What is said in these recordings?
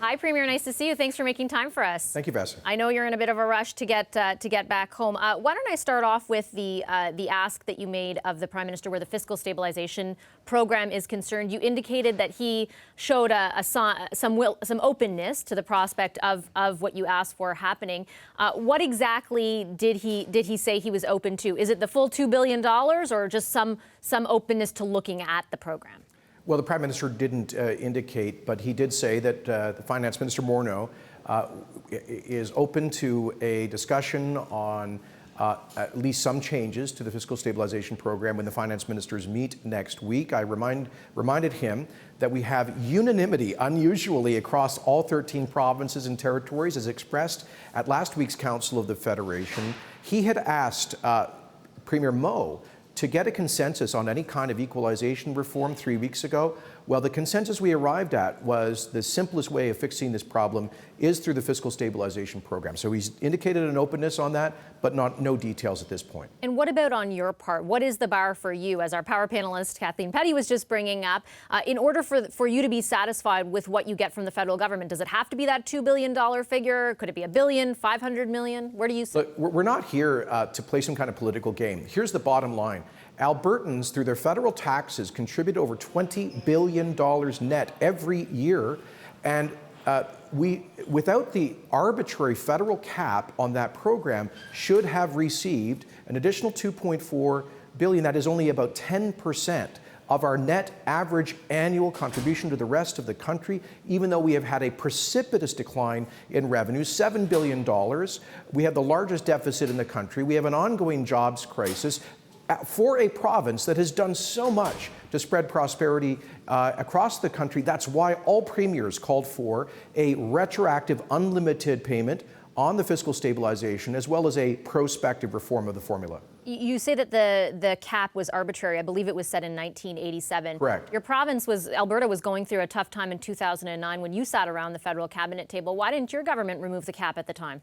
Hi, Premier. Nice to see you. Thanks for making time for us. Thank you, Vassie. I know you're in a bit of a rush to get back home. Why don't I start off with the ask that you made of the Prime Minister where the Fiscal Stabilization program is concerned. You indicated that he showed some openness to the prospect of what you asked for happening. What exactly did he say he was open to? Is it the full $2 billion or just some openness to looking at the program? Well, the Prime Minister didn't indicate, but he did say that the Finance Minister Morneau is open to a discussion on at least some changes to the Fiscal Stabilization program when the Finance Ministers meet next week. I reminded him that we have unanimity, unusually, across all 13 provinces and territories, as expressed at last week's Council of the Federation. He had asked Premier Moe to get a consensus on any kind of equalization reform 3 weeks ago. Well, the consensus we arrived at was the simplest way of fixing this problem is through the Fiscal Stabilization program. So he's indicated an openness on that, but no details at this point. And what about on your part? What is the bar for you, as our power panelist Kathleen Petty was just bringing up, in order for you to be satisfied with what you get from the federal government? Does it have to be that $2 billion figure? Could it be $1 billion, $500 million? Where do you sit? Look, we're not here to play some kind of political game. Here's the bottom line. Albertans, through their federal taxes, contribute over $20 billion net every year. And without the arbitrary federal cap on that program, should have received an additional $2.4 billion. That is only about 10% of our net average annual contribution to the rest of the country, even though we have had a precipitous decline in revenue, $7 billion. We have the largest deficit in the country. We have an ongoing jobs crisis. For a province that has done so much to spread prosperity across the country, that's why all premiers called for a retroactive unlimited payment on the fiscal stabilization, as well as a prospective reform of the formula. You say that the cap was arbitrary. I believe it was set in 1987. Correct. Your province Alberta was going through a tough time in 2009 when you sat around the federal cabinet table. Why didn't your government remove the cap at the time?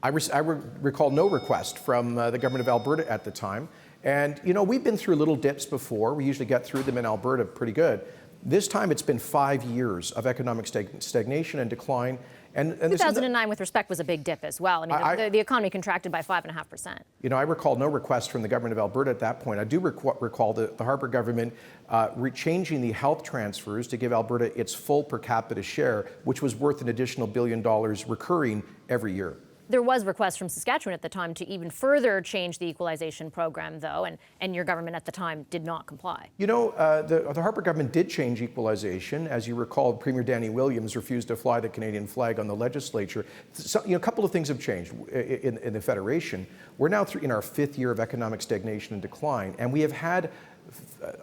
I recall no request from the government of Alberta at the time. And, you know, we've been through little dips before. We usually get through them in Alberta pretty good. This time it's been 5 years of economic stagnation and decline. And 2009, with respect, was a big dip as well. I mean, the economy contracted by 5.5%. You know, I recall no request from the government of Alberta at that point. I do recall the Harper government changing the health transfers to give Alberta its full per capita share, which was worth an additional $1 billion recurring every year. There was requests from Saskatchewan at the time to even further change the equalization program, though, and your government at the time did not comply. You know, the Harper government did change equalization. As you recall, Premier Danny Williams refused to fly the Canadian flag on the legislature. So, you know, a couple of things have changed in the Federation. We're now in our 5th year of economic stagnation and decline, and we have had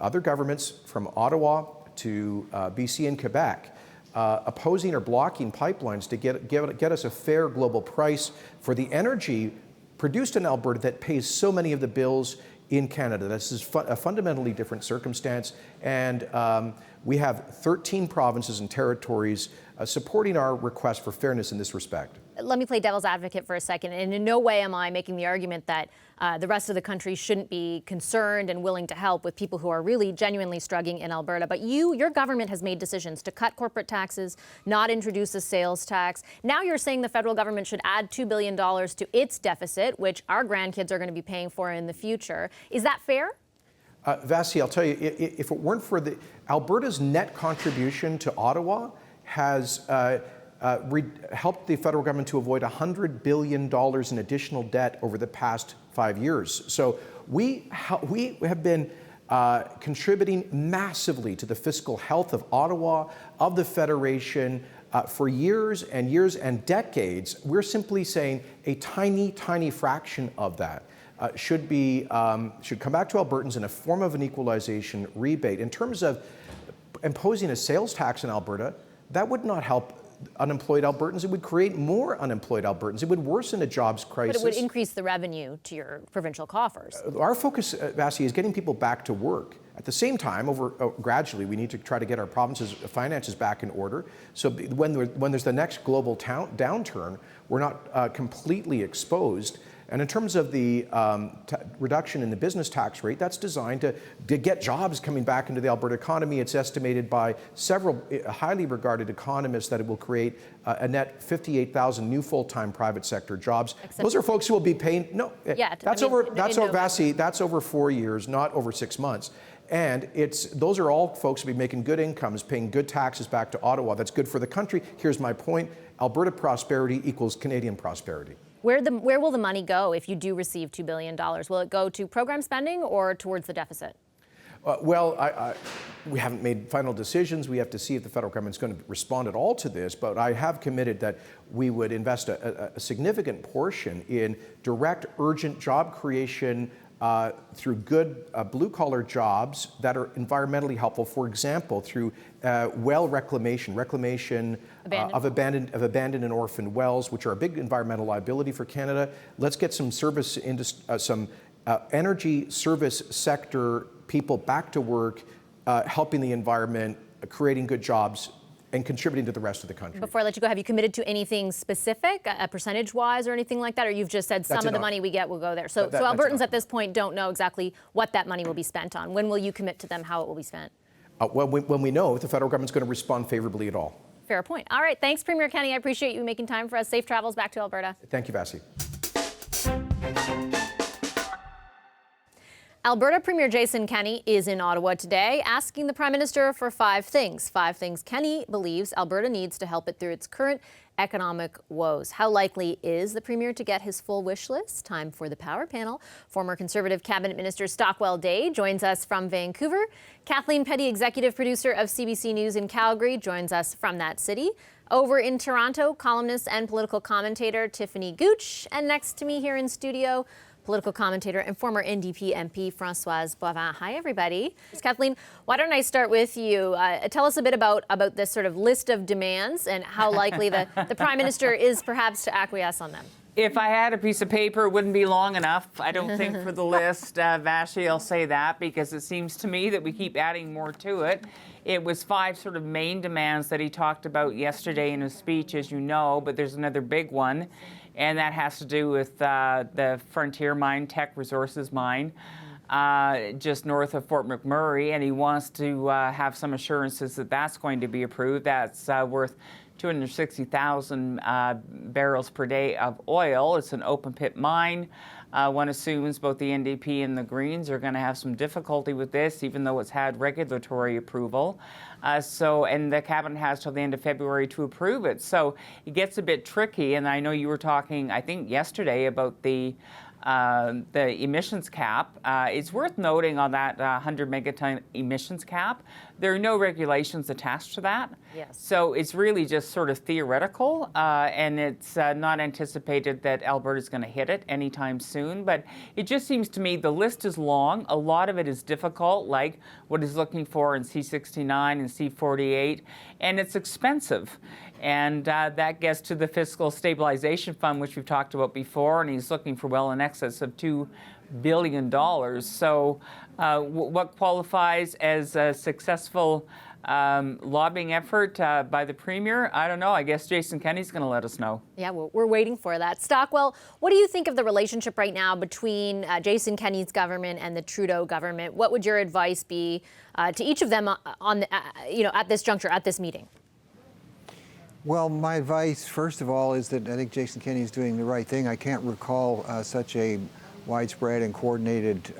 other governments from Ottawa to BC and Quebec opposing or blocking pipelines to get us a fair global price for the energy produced in Alberta that pays so many of the bills in Canada. This is a fundamentally different circumstance, and we have 13 provinces and territories supporting our request for fairness in this respect. Let me play devil's advocate for a second, and in no way am I making the argument that the rest of the country shouldn't be concerned and willing to help with people who are really genuinely struggling in Alberta. But your government has made decisions to cut corporate taxes, not introduce a sales tax. Now you're saying the federal government should add $2 billion to its deficit, which our grandkids are going to be paying for in the future. Is that fair? Vassie, I'll tell you, if it weren't for Alberta's net contribution to Ottawa has helped the federal government to avoid $100 billion in additional debt over the past 5 years. So we have been contributing massively to the fiscal health of Ottawa, of the Federation, for years and years and decades. We're simply saying a tiny, tiny fraction of that should come back to Albertans in a form of an equalization rebate. In terms of imposing a sales tax in Alberta, that would not help unemployed Albertans. It would create more unemployed Albertans. It would worsen a jobs crisis. But it would increase the revenue to your provincial coffers. Our focus, Vassie, is getting people back to work. At the same time, gradually, we need to try to get our province's finances back in order. So when there's the next global downturn, we're not completely exposed. And in terms of the reduction in the business tax rate, that's designed to get jobs coming back into the Alberta economy. It's estimated by several highly regarded economists that it will create a net 58,000 new full-time private sector jobs. Those are folks who will be paying, that's over 4 years, not over 6 months. And those are all folks who will be making good incomes, paying good taxes back to Ottawa. That's good for the country. Here's my point. Alberta prosperity equals Canadian prosperity. Where will the money go if you do receive $2 billion? Will it go to program spending or towards the deficit? We haven't made final decisions. We have to see if the federal government's going to respond at all to this, but I have committed that we would invest a significant portion in direct, urgent job creation through good blue-collar jobs that are environmentally helpful. For example, through well reclamation of abandoned and orphaned wells, which are a big environmental liability for Canada. Let's get some service some energy service sector people back to work, helping the environment, creating good jobs, and contributing to the rest of the country. Before I let you go, have you committed to anything specific, percentage-wise or anything like that? Or you've just said some of the money we get will go there? So Albertans at this point don't know exactly what that money will be spent on. When will you commit to them how it will be spent? When we know if the federal government's going to respond favorably at all. Fair point. All right, thanks, Premier Kenney. I appreciate you making time for us. Safe travels back to Alberta. Thank you, Vassie. Alberta Premier Jason Kenney is in Ottawa today, asking the Prime Minister for 5 things. 5 things Kenney believes Alberta needs to help it through its current economic woes. How likely is the Premier to get his full wish list? Time for the Power Panel. Former Conservative Cabinet Minister Stockwell Day joins us from Vancouver. Kathleen Petty, Executive Producer of CBC News in Calgary, joins us from that city. Over in Toronto, columnist and political commentator Tiffany Gooch. And next to me here in studio, political commentator and former NDP MP Françoise Boivin. Hi, everybody. Kathleen, why don't I start with you? Tell us a bit about this sort of list of demands and how likely the Prime Minister is perhaps to acquiesce on them. If I had a piece of paper, it wouldn't be long enough, I don't think, for the list. Vashi, I'll say that because it seems to me that we keep adding more to it. It was 5 sort of main demands that he talked about yesterday in his speech, as you know, but there's another big one. And that has to do with the Frontier Mine, Teck Resources Mine, just north of Fort McMurray. And he wants to have some assurances that that's going to be approved. That's worth 260,000 barrels per day of oil. It's an open pit mine. One assumes both the NDP and the Greens are going to have some difficulty with this, even though it's had regulatory approval. And the Cabinet has till the end of February to approve it. So it gets a bit tricky. And I know you were talking, I think, yesterday about the emissions cap. It's worth noting on that 100 megaton emissions cap, there are no regulations attached to that. Yes. So it's really just sort of theoretical, and it's not anticipated that Alberta is going to hit it anytime soon. But it just seems to me the list is long. A lot of it is difficult, like what he's looking for in C69 and C48, and it's expensive. And that gets to the Fiscal Stabilization Fund, which we've talked about before, and he's looking for well in excess of $2 billion. So what qualifies as a successful lobbying effort by the Premier? I don't know. I guess Jason Kenney's going to let us know. Yeah, we're waiting for that. Stockwell, what do you think of the relationship right now between Jason Kenney's government and the Trudeau government? What would your advice be to each of them at this juncture, at this meeting? Well, my advice, first of all, is that I think Jason Kenney is doing the right thing. I can't recall such a widespread and coordinated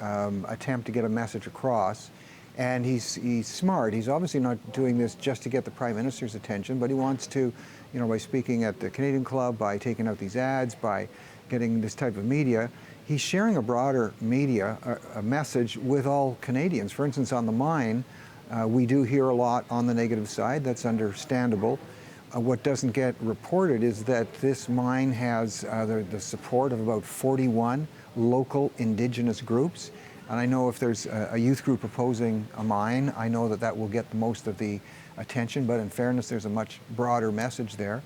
attempt to get a message across. And he's smart. He's obviously not doing this just to get the Prime Minister's attention, but he wants to, by speaking at the Canadian Club, by taking out these ads, by getting this type of media, he's sharing a broader media, a message with all Canadians. For instance, on the mine, we do hear a lot on the negative side. That's understandable. What doesn't get reported is that this mine has the support of about 41 local Indigenous groups. And I know if there's a youth group opposing a mine, I know that will get most of the attention. But in fairness, there's a much broader message there.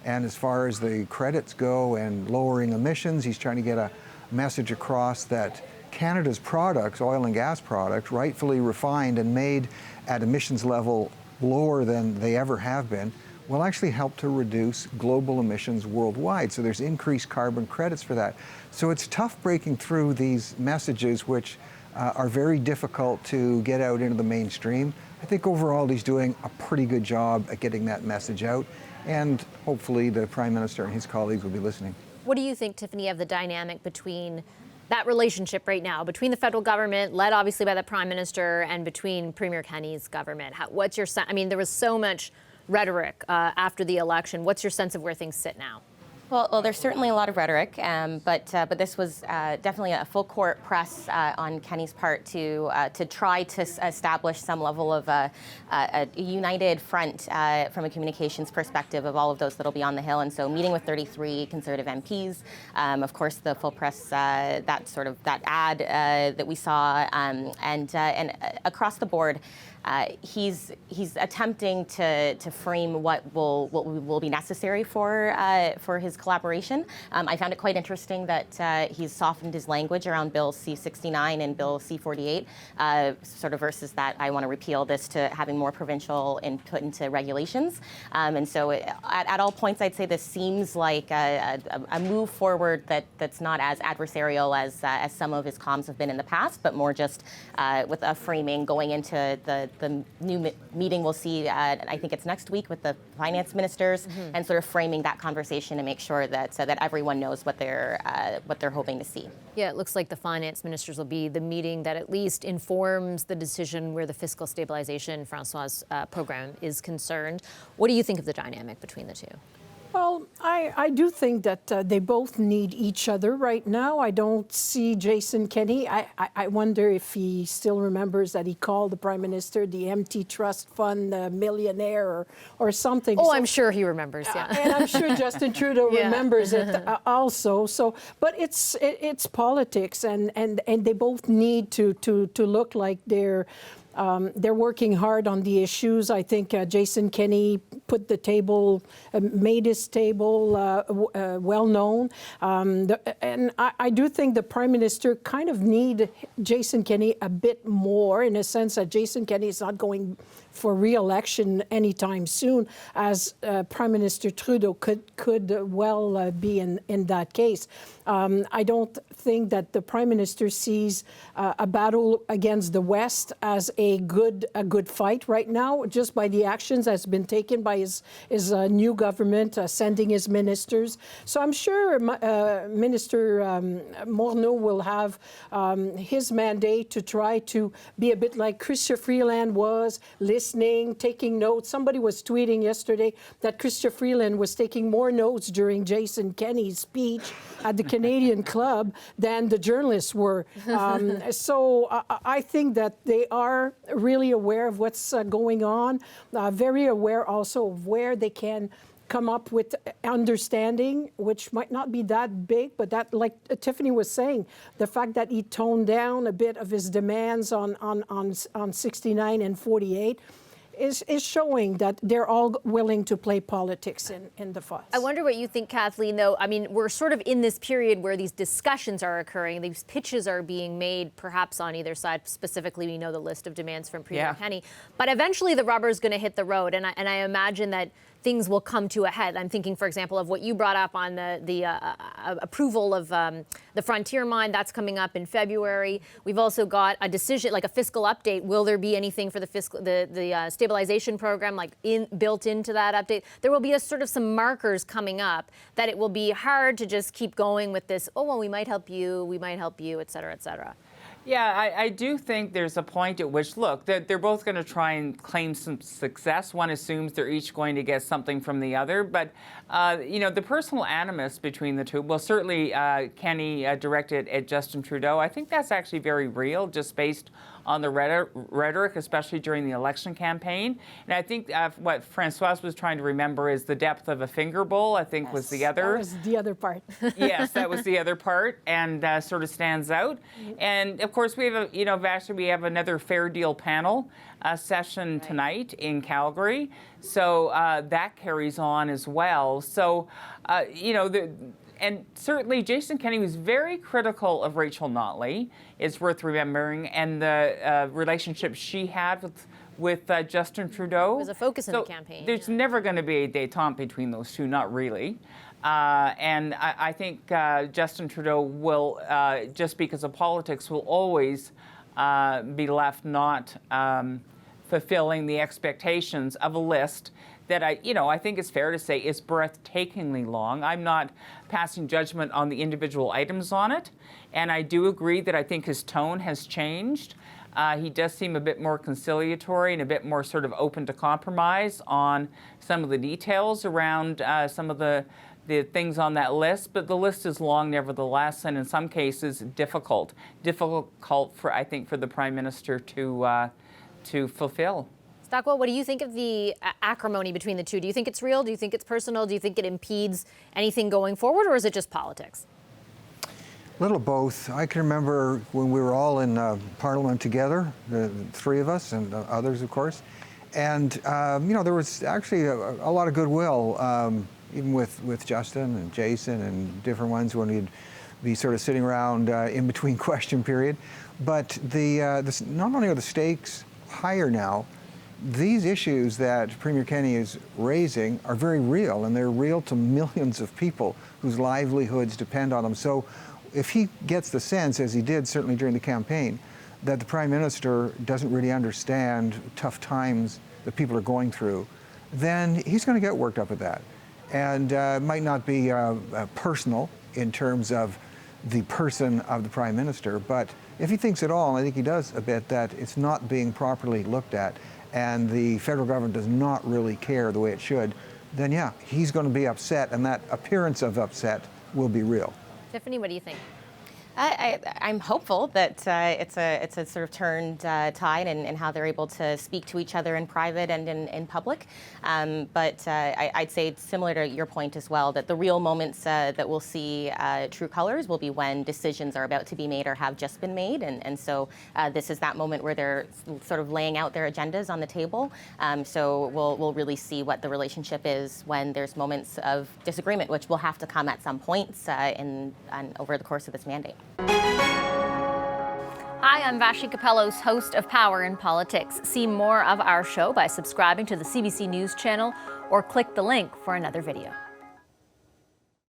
And as far as the credits go and lowering emissions, he's trying to get a message across that Canada's products, oil and gas products, rightfully refined and made at emissions level lower than they ever have been, will actually help to reduce global emissions worldwide. So there's increased carbon credits for that. So it's tough breaking through these messages which are very difficult to get out into the mainstream. I think overall he's doing a pretty good job at getting that message out, and hopefully the Prime Minister and his colleagues will be listening. What do you think, Tiffany, of the dynamic between that relationship right now, between the federal government, led obviously by the Prime Minister, and between Premier Kenney's government? What's your sense? I mean, there was so much rhetoric after the election. What's your sense of where things sit now? Well, there's certainly a lot of rhetoric, but this was definitely a full court press on Kenney's part to try to establish some level of a united front from a communications perspective of all of those that'll be on the Hill. And so, meeting with 33 Conservative MPs, of course, the full press that ad that we saw, and across the board. He's attempting to frame what will be necessary for his collaboration. I found it quite interesting that he's softened his language around Bill C-69 and Bill C-48, sort of versus that I want to repeal this to having more provincial input into regulations. And so at all points, I'd say this seems like a move forward that's not as adversarial as some of his comms have been in the past, but more just with a framing going into the new meeting we'll see, I think it's next week, with the finance ministers, and sort of framing that conversation to make sure that everyone knows what they're hoping to see. Yeah, it looks like the finance ministers will be the meeting that at least informs the decision where the Fiscal Stabilization, François' program is concerned. What do you think of the dynamic between the two? Well, I do think that they both need each other right now. I don't see Jason Kenney. I wonder if he still remembers that he called the Prime Minister the empty trust fund millionaire or something. Oh, so, I'm sure he remembers, yeah. And I'm sure Justin Trudeau remembers it also. So, but it's politics, and they both need to look like they're working hard on the issues. I think Jason Kenney put the table, made his table well known. And I do think the Prime Minister kind of need Jason Kenney a bit more, in a sense that Jason Kenney is not going for re-election anytime soon, as Prime Minister Trudeau could well be in that case. I don't think that the Prime Minister sees a battle against the West as a good fight right now, just by the actions that's been taken by his new government, sending his ministers. So I'm sure Minister Morneau will have his mandate to try to be a bit like Chrystia Freeland was, listening, taking notes. Somebody was tweeting yesterday that Chrystia Freeland was taking more notes during Jason Kenney's speech at the Canadian Club than the journalists were. So I think that they are really aware of what's going on, very aware also of where they can come up with understanding, which might not be that big, but that, like Tiffany was saying, the fact that he toned down a bit of his demands on 69 and 48 is showing that they're all willing to play politics in the fuss. I wonder what you think, Kathleen, though. I mean, we're sort of in this period where these discussions are occurring, these pitches are being made, perhaps on either side. Specifically, we know the list of demands from Premier Kenney. But eventually the rubber is going to hit the road, and I imagine that things will come to a head. I'm thinking, for example, of what you brought up on the approval of the Frontier Mine. That's coming up in February. We've also got a decision, like a fiscal update. Will there be anything for the stabilization program, like built into that update? There will be some markers coming up that it will be hard to just keep going with this, oh, well, we might help you, et cetera, et cetera. Yeah, I do think there's a point at which, look, they're both going to try and claim some success. One assumes they're each going to get something from the other. But, the personal animus between the two, well, certainly Kenney directed at Justin Trudeau. I think that's actually very real, just based on the rhetoric, especially during the election campaign. And I think what François was trying to remember is the depth of a finger bowl, I think, was the other. That was the other part. Yes, that was the other part, and sort of stands out. And of course, we have, Vassar, we have another Fair Deal panel session tonight in Calgary. So that carries on as well. So, and certainly Jason Kenney was very critical of Rachel Notley, it's worth remembering, and the relationship she had with Justin Trudeau. It was a focus in the campaign. There's never going to be a détente between those two, not really. And I think Justin Trudeau will, just because of politics, will always be left not fulfilling the expectations of a list that I think it's fair to say is breathtakingly long. I'm not passing judgment on the individual items on it, and I do agree that I think his tone has changed. He does seem a bit more conciliatory and a bit more sort of open to compromise on some of the details around some of the things on that list, but the list is long nevertheless, and in some cases difficult for, I think, for the Prime Minister to fulfill. Stockwell, what do you think of the acrimony between the two? Do you think it's real? Do you think it's personal? Do you think it impedes anything going forward, or is it just politics? A little of both. I can remember when we were all in Parliament together, the three of us and others, of course, and there was actually a lot of goodwill, even with Justin and Jason and different ones when we'd be sort of sitting around in between question period. But not only are the stakes higher now, these issues that Premier Kenney is raising are very real, and they're real to millions of people whose livelihoods depend on them. So if he gets the sense, as he did certainly during the campaign, that the Prime Minister doesn't really understand tough times that people are going through, then he's going to get worked up at that. And it might not be personal in terms of the person of the Prime Minister, but if he thinks at all, and I think he does a bit, that it's not being properly looked at, and the federal government does not really care the way it should, then yeah, he's going to be upset, and that appearance of upset will be real. Tiffany, what do you think? I'm hopeful that it's a sort of turned tide in how they're able to speak to each other in private and in public. But I'd say it's similar to your point as well, that the real moments that we'll see true colors will be when decisions are about to be made or have just been made. And so this is that moment where they're sort of laying out their agendas on the table. So we'll really see what the relationship is when there's moments of disagreement, which will have to come at some points over the course of this mandate. Hi, I'm Vashi Capellos, host of Power in Politics. See more of our show by subscribing to the CBC News channel or click the link for another video.